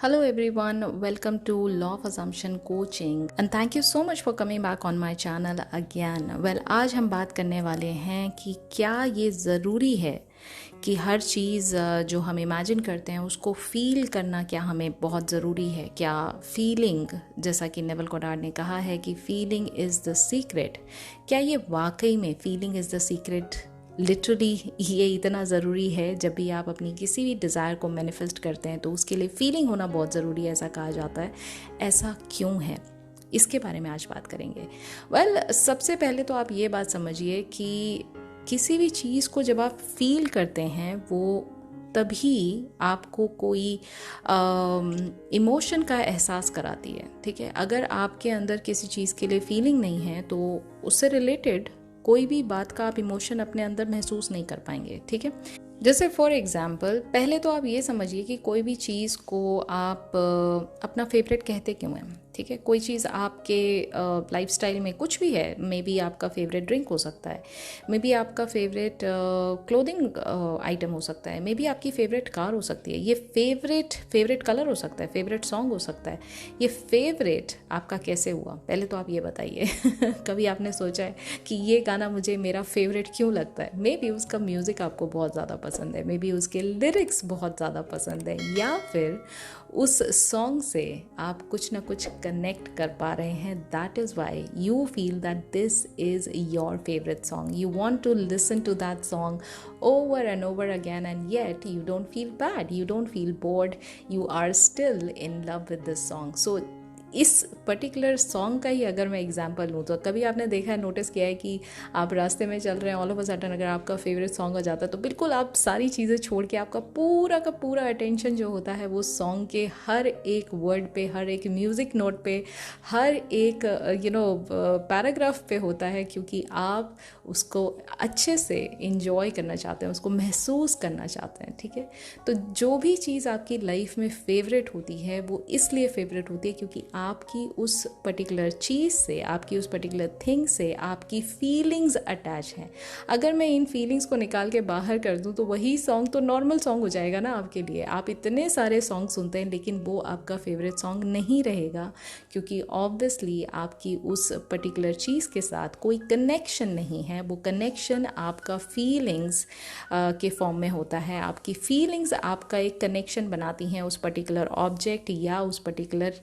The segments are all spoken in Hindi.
Hello everyone, welcome to Law of Assumption Coaching and thank you so much for coming back on my channel again. Well, आज हम बात करने वाले हैं कि क्या ये ज़रूरी है कि हर चीज़ जो हम इमेजिन करते हैं उसको फील करना क्या हमें बहुत ज़रूरी है। क्या फीलिंग, जैसा कि नेवल गोडार्ड ने कहा है कि फीलिंग इज़ द सीक्रेट, क्या ये वाकई में feeling is the secret literally ये इतना ज़रूरी है। जब भी आप अपनी किसी भी डिज़ायर को मैनिफेस्ट करते हैं तो उसके लिए फीलिंग होना बहुत ज़रूरी है, ऐसा कहा जाता है। ऐसा क्यों है, इसके बारे में आज बात करेंगे। सबसे पहले तो आप ये बात समझिए कि किसी भी चीज़ को जब आप फील करते हैं वो तभी आपको कोई इमोशन का एहसास कराती है, ठीक है। अगर आपके अंदर किसी चीज़ के लिए फीलिंग नहीं है तो उससे रिलेटेड कोई भी बात का आप इमोशन अपने अंदर महसूस नहीं कर पाएंगे, ठीक है। जैसे फॉर एग्जाम्पल, पहले तो आप ये समझिए कि कोई भी चीज़ को आप अपना फेवरेट कहते क्यों हैं, ठीक है। कोई चीज़ आपके लाइफस्टाइल में कुछ भी है, मे बी आपका फेवरेट ड्रिंक हो सकता है, मे बी आपका फेवरेट क्लोथिंग आइटम हो सकता है, मे बी आपकी फेवरेट कार हो सकती है, ये फेवरेट कलर हो सकता है, फेवरेट सॉन्ग हो सकता है। ये फेवरेट आपका कैसे हुआ, पहले तो आप ये बताइए। कभी आपने सोचा है कि ये गाना मुझे मेरा फेवरेट क्यों लगता है? मे बी उसका म्यूज़िक आपको बहुत ज़्यादा पसंद है, मे बी उसके लिरिक्स बहुत ज़्यादा पसंद है, या फिर उस सॉन्ग से आप कुछ ना कुछ कनेक्ट कर पा रहे हैं। That is why you feel that this is your favourite song. You want to listen to that song over and over again, and yet you don't feel bad, you don't feel bored, you are still in love with this song. So इस पर्टिकुलर सॉन्ग का ही अगर मैं एग्जांपल लूँ तो कभी आपने देखा है, नोटिस किया है कि आप रास्ते में चल रहे हैं, ऑल ऑफ अ सडन अगर आपका फेवरेट सॉन्ग हो जाता है तो बिल्कुल आप सारी चीज़ें छोड़ के आपका पूरा का पूरा अटेंशन जो होता है वो सॉन्ग के हर एक वर्ड पे, हर एक म्यूज़िक नोट पे, हर एक पैराग्राफ पे होता है, क्योंकि आप उसको अच्छे से इंजॉय करना चाहते हैं, उसको महसूस करना चाहते हैं, ठीक है। तो जो भी चीज़ आपकी लाइफ में फेवरेट होती है वो इसलिए फेवरेट होती है क्योंकि आपकी उस पर्टिकुलर चीज़ से, आपकी उस पर्टिकुलर थिंग से आपकी फीलिंग्स अटैच हैं। अगर मैं इन फीलिंग्स को निकाल के बाहर कर दूं तो वही सॉन्ग तो नॉर्मल सॉन्ग हो जाएगा ना आपके लिए। आप इतने सारे सॉन्ग सुनते हैं लेकिन वो आपका फेवरेट सॉन्ग नहीं रहेगा, क्योंकि ऑब्वियसली आपकी उस पर्टिकुलर चीज़ के साथ कोई कनेक्शन नहीं है। वो कनेक्शन आपका फीलिंग्स के फॉर्म में होता है। आपकी फीलिंग्स आपका एक कनेक्शन बनाती हैं उस पर्टिकुलर ऑब्जेक्ट या उस पर्टिकुलर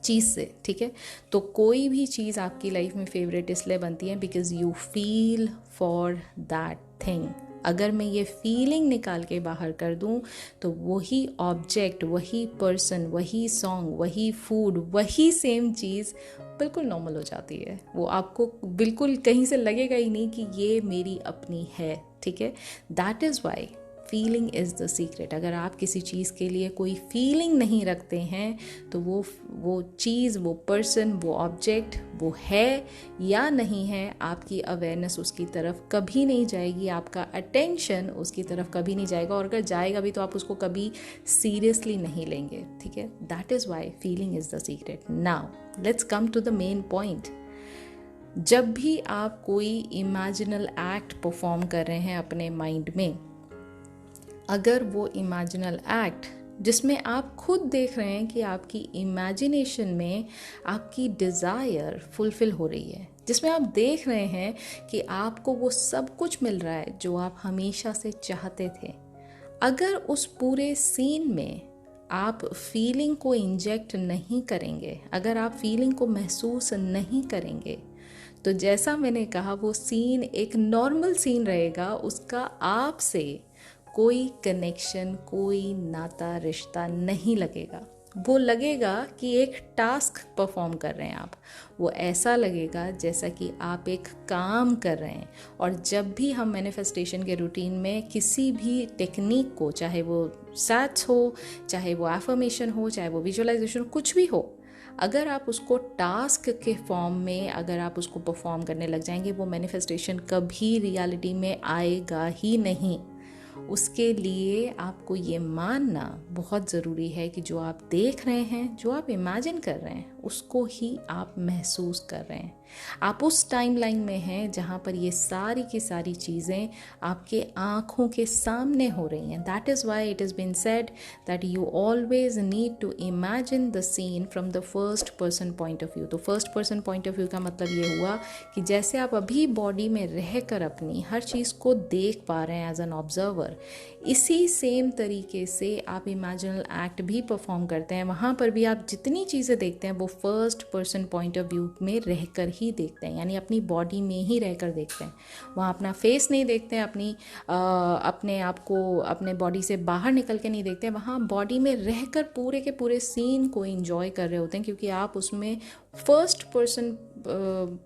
चीज़ से, ठीक है। तो कोई भी चीज़ आपकी लाइफ में फेवरेट इसलिए बनती है because you feel for that thing. अगर मैं ये फीलिंग निकाल के बाहर कर दूं तो वही ऑब्जेक्ट, वही पर्सन, वही सॉन्ग, वही फूड, वही सेम चीज़ बिल्कुल नॉर्मल हो जाती है। वो आपको बिल्कुल कहीं से लगेगा ही नहीं कि ये मेरी अपनी है, ठीक है। That is why feeling is the secret. अगर आप किसी चीज़ के लिए कोई फीलिंग नहीं रखते हैं तो वो चीज़, वो पर्सन, वो ऑब्जेक्ट वो है या नहीं है, आपकी अवेयरनेस उसकी तरफ कभी नहीं जाएगी, आपका अटेंशन उसकी तरफ कभी नहीं जाएगा, और अगर जाएगा भी तो आप उसको कभी सीरियसली नहीं लेंगे, ठीक है। That is why feeling is the secret. Now let's come to the main point. जब भी आप कोई इमेजिनल एक्ट परफॉर्म कर रहे हैं अपने माइंड में, अगर वो इमेजिनल एक्ट जिसमें आप खुद देख रहे हैं कि आपकी इमेजिनेशन में आपकी डिज़ायर फुलफ़िल हो रही है, जिसमें आप देख रहे हैं कि आपको वो सब कुछ मिल रहा है जो आप हमेशा से चाहते थे, अगर उस पूरे सीन में आप फीलिंग को इंजेक्ट नहीं करेंगे, अगर आप फीलिंग को महसूस नहीं करेंगे, तो जैसा मैंने कहा वो सीन एक नॉर्मल सीन रहेगा। उसका आपसे कोई कनेक्शन, कोई नाता, रिश्ता नहीं लगेगा। वो लगेगा कि एक टास्क परफॉर्म कर रहे हैं आप। वो ऐसा लगेगा जैसा कि आप एक काम कर रहे हैं। और जब भी हम मैनिफेस्टेशन के रूटीन में किसी भी टेक्निक को, चाहे वो सैट्स हो, चाहे वो एफर्मेशन हो, चाहे वो विजुअलाइजेशन, कुछ भी हो, अगर आप उसको टास्क के फॉर्म में अगर आप उसको परफॉर्म करने लग जाएंगे, वो मैनिफेस्टेशन कभी रियलिटी में आएगा ही नहीं। उसके लिए आपको ये मानना बहुत ज़रूरी है कि जो आप देख रहे हैं, जो आप इमेजिन कर रहे हैं, उसको ही आप महसूस कर रहे हैं। आप उस टाइमलाइन में हैं जहाँ पर ये सारी की सारी चीज़ें आपके आँखों के सामने हो रही हैं। That is why it is been said that you always need to imagine the scene from the first person point of view. तो first person point of view का मतलब ये हुआ कि जैसे आप अभी बॉडी में रहकर अपनी हर चीज़ को देख पा रहे हैं एज एन ऑब्जर्वर, इसी सेम तरीके से आप इमेजिनल एक्ट भी परफॉर्म करते हैं। वहाँ पर भी आप जितनी चीज़ें देखते हैं वो first person point of view में रहकर ही देखते हैं, यानी अपनी बॉडी में ही रहकर देखते हैं। वहाँ अपना फेस नहीं देखते हैं, अपने आप को अपने बॉडी से बाहर निकल के नहीं देखते हैं। वहाँ बॉडी में रहकर पूरे के पूरे सीन को एंजॉय कर रहे होते हैं, क्योंकि आप उसमें फर्स्ट पर्सन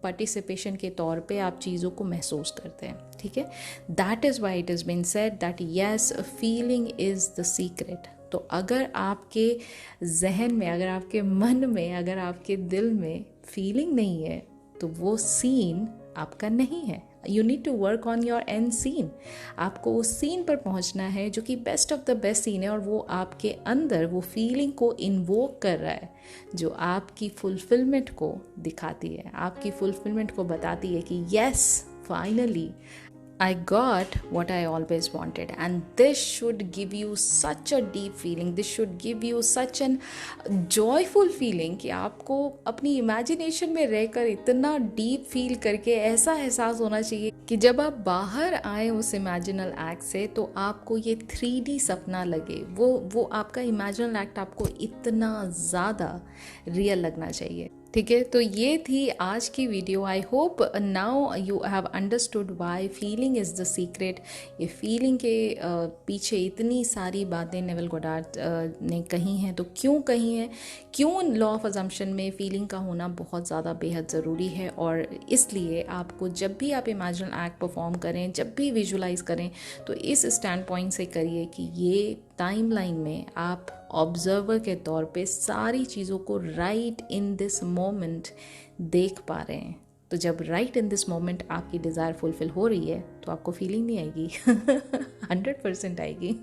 पार्टिसिपेशन के तौर पे आप चीज़ों को महसूस करते हैं। ठीक है, that is why it is been said that yes, feeling is the secret. तो अगर आपके जहन में, अगर आपके मन में, अगर आपके दिल में फीलिंग नहीं है तो वो सीन आपका नहीं है। You need to work on your end scene. आपको उस सीन पर पहुंचना है जो कि best of the best scene है, और वो आपके अंदर वो फीलिंग को इन्वोक कर रहा है, जो आपकी फुलफिलमेंट को दिखाती है, आपकी फुलफिलमेंट को बताती है कि yes, finally I got what I always wanted, and this should give you such a deep feeling. This should give you such an joyful feeling कि आपको अपनी इमेजिनेशन में रहकर इतना डीप फील करके ऐसा एहसास होना चाहिए कि जब आप बाहर आए उस इमेजिनल एक्ट से तो आपको ये 3D सपना लगे। वो आपका इमेजिनल एक्ट आपको इतना ज़्यादा रियल लगना चाहिए। ठीक है, तो ये थी आज की video. I hope now you have understood why feeling is the secret. ये फीलिंग के पीछे इतनी सारी बातें नेविल गोडार्ड ने कही हैं, तो क्यों कही हैं, क्यों लॉ ऑफ अजम्पशन में फीलिंग का होना बहुत ज़्यादा बेहद ज़रूरी है। और इसलिए आपको जब भी आप इमेजिनल एक्ट परफॉर्म करें, जब भी विजुलाइज करें, तो इस स्टैंड पॉइंट से करिए कि ये टाइमलाइन में आप ऑब्जर्वर के तौर पे सारी चीज़ों को राइट इन दिस मोमेंट देख पा रहे हैं। तो जब राइट इन दिस मोमेंट आपकी डिज़ायर फुलफिल हो रही है तो आपको फीलिंग नहीं आएगी 100% आएगी।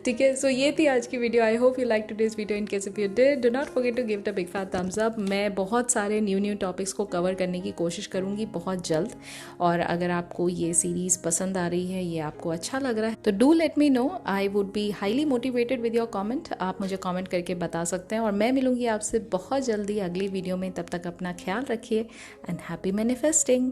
ठीक है, सो ये थी आज की video. I hope you like today's video. In case if you did, do not forget to give it a big fat thumbs up. मैं बहुत सारे न्यू टॉपिक्स को कवर करने की कोशिश करूँगी बहुत जल्द, और अगर आपको ये सीरीज़ पसंद आ रही है, ये आपको अच्छा लग रहा है, तो do let me know. I would be highly motivated with your comment. आप मुझे कॉमेंट करके बता सकते हैं, और मैं मिलूंगी आपसे बहुत जल्दी अगली वीडियो में। तब तक अपना ख्याल रखिए एंड हैप्पी मैनिफेस्टिंग।